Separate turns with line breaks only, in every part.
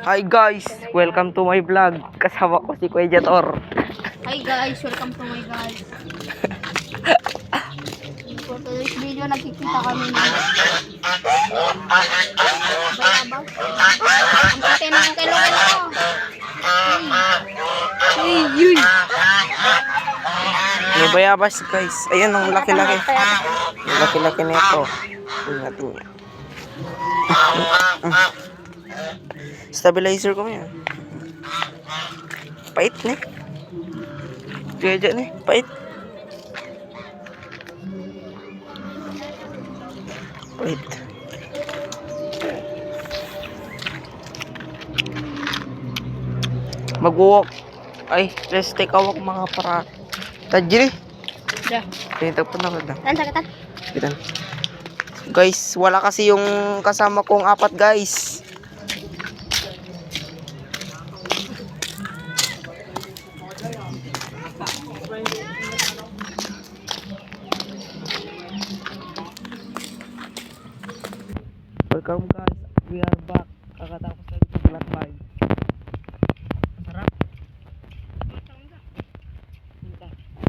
Hi guys, welcome to my vlog. Kasama ko si Kuya Jator.
Hi guys, welcome to my guys. For today's video, nakikita kami ng bayabas. Ang kate ng kilungan ko. Hey.
May bayabas guys. Ayan ang laki-laki. Ang laki-laki nito. Tingnan niya. Stabilizer ko yan. Pait ne. Diyan ne, pait. Pait. Mag-walk. Ay, let's take a walk mga para. Tajiri.
Dah.
Tinitag po na kada.
Tan sakatan.
Kita. Guys, wala kasi yung kasama kong apat guys. Welcome guys, we are back. Kakatapos na ito maglakbay. Sarap.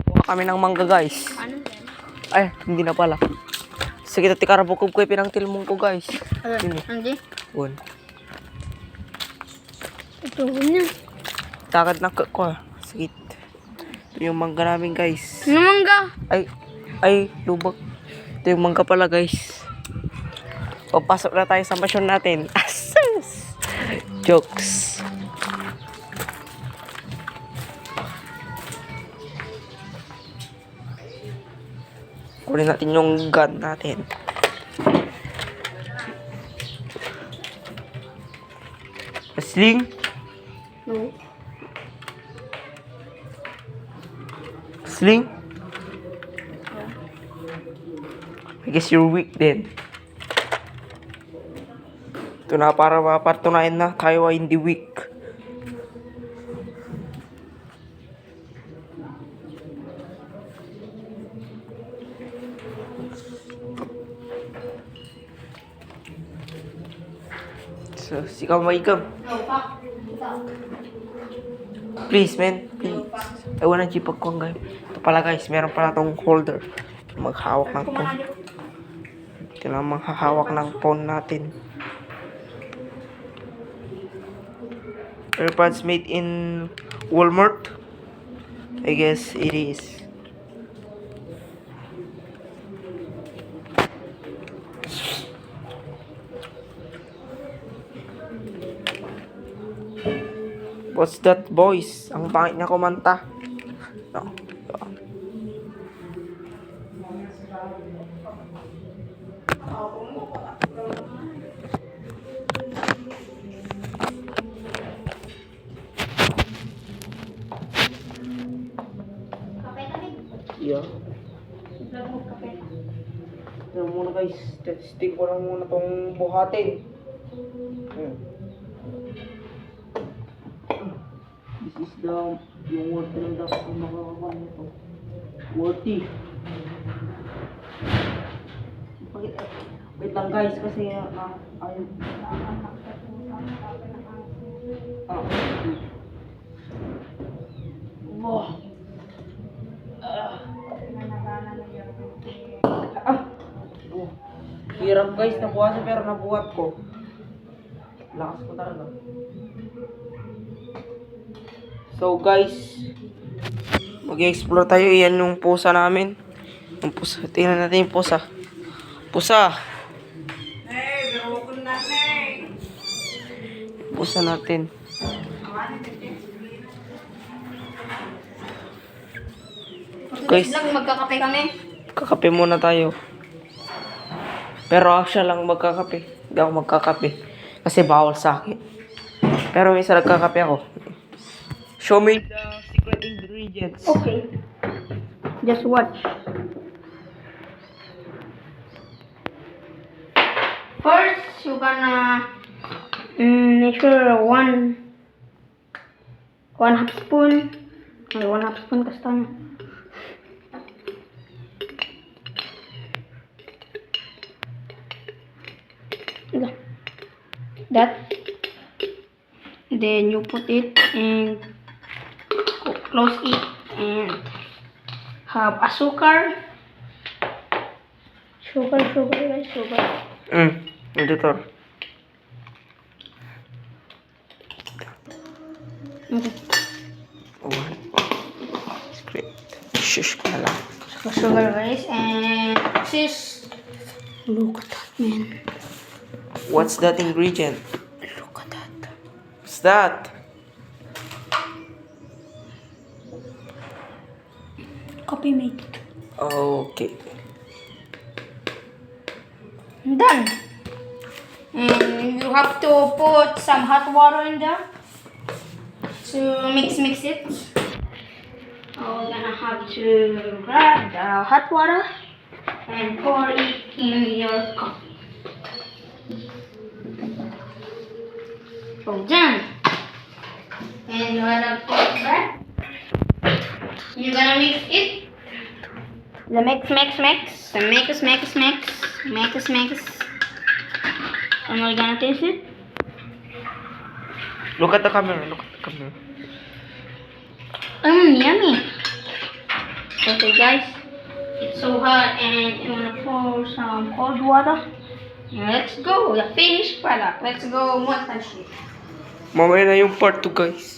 Kuha kami ng mangga guys.
Ano yan?
Ay, hindi na pala. Sige, tati karabukog ko pinang tilmong ko guys. Sini.
Hindi.
One.
Ito niya.
Takad na ko. Sige. Ito yung mangga namin guys.
Ano mangga?
Ay, lubak. Ito yung mangga pala guys. Papasok na tayo sa masyon natin. Asus! Jokes. Kunin natin yung gun natin. Sling?
No.
Sling? I guess you're weak then. Ito na para mapatunayan na tayo ay hindi weak. So, sikaw maigam. Please, man. Please. I wanna jipag ko guys. Ito pala guys, meron pala tong holder. Maghawak ng phone. Ito lang maghahawak ng phone natin. AirPods made in Walmart. I guess it is. What's that, boys? Ang pangit niya kumanta. No. Yeah. Tignan muna guys. Testing ko lang muna tong buhatin. This is yung worthy lang dapat kung makakakuha nito. Worthy. Wait lang guys kasi ayun. Wow. Hirap guys, nabuhat siya pero nabuhat ko. Lakas ko talaga. So guys, mag-explore tayo. Iyan yung pusa namin. Yung pusa. Tingnan natin yung pusa. Pusa! Pusa natin. Guys,
Magkakape kami.
kakape muna tayo. Pero siya lang magkakape. Hindi ako magkakape. Kasi bawal sa akin. Pero minsan nagkakape ako. Show me the secret ingredients.
Okay. Just watch. First, you gonna make sure one half spoon. May 1/2 spoon kastanya. That Then you put it and close it and have a sugar. Sugar, guys, sugar.
Editor.
Okay.
One. Script. Shush ka na lang.
Sugar, guys, and this. Look at that, man.
What's that ingredient?
Look at that.
What's that?
Copy mate.
Okay.
Done. And you have to put some hot water in there to mix it. We're gonna have to grab the hot water and pour it in your coffee. So done. And you're gonna put it back. You're gonna mix it. The mix. And we're gonna taste it.
Look at the camera.
Yummy. Okay, guys. It's so hot, and I'm gonna pour some cold water. Let's go. The finished product. Let's go montage it.
Mamaya na yung part 2, guys.